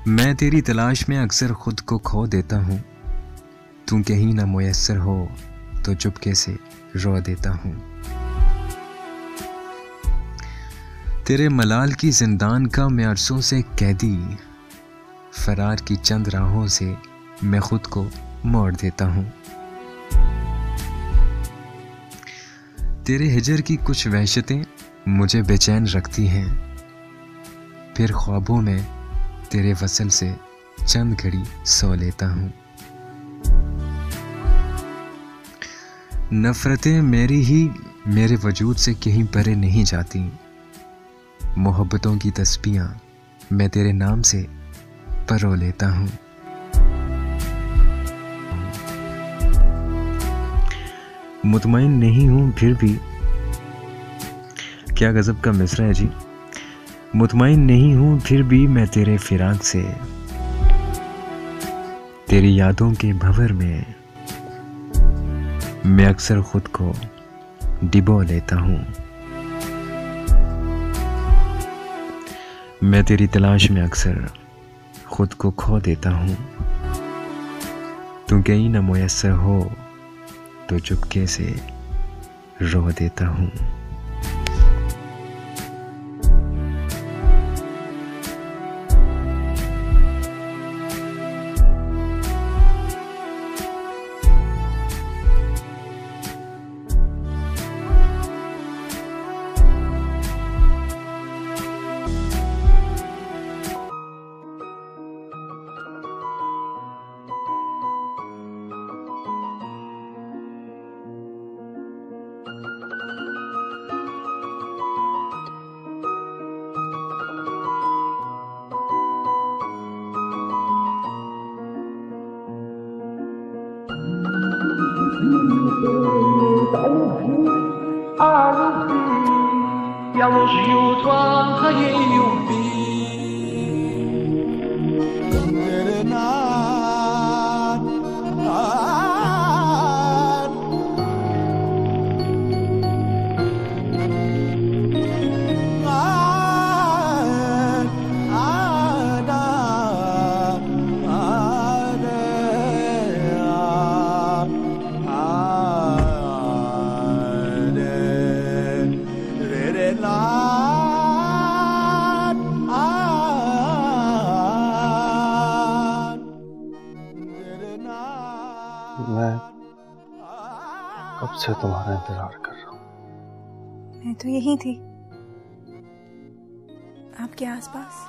मैं तेरी तलाश में अक्सर खुद को खो देता हूँ। तू कहीं ना मुयस्सर हो तो चुपके से रो देता हूँ। तेरे मलाल की जिंदान का मैं अरसों से कैदी, फरार की चंद राहों से मैं खुद को मोड़ देता हूँ। तेरे हिजर की कुछ वहशतें मुझे बेचैन रखती हैं, फिर ख्वाबों में तेरे वसल से चंद घड़ी सो लेता हूँ। नफरतें मेरी ही मेरे वजूद से कहीं परे नहीं जाती। मोहब्बतों की तस्बीहां मैं तेरे नाम से परो लेता हूँ। मुतमईन नहीं हूँ फिर भी, क्या गजब का मिसरा है जी। मुतमईन नहीं हूँ फिर भी मैं तेरे फिराक से, तेरी यादों के भंवर में मैं अक्सर खुद को डिबो लेता हूँ। मैं तेरी तलाश में अक्सर खुद को खो देता हूँ। तू कहीं न मुयस्सर हो तो चुपके से रो देता हूँ। E elogio tua rainha मैं कब से तुम्हारा इंतजार कर रहा हूँ। मैं तो यही थी, आपके आसपास।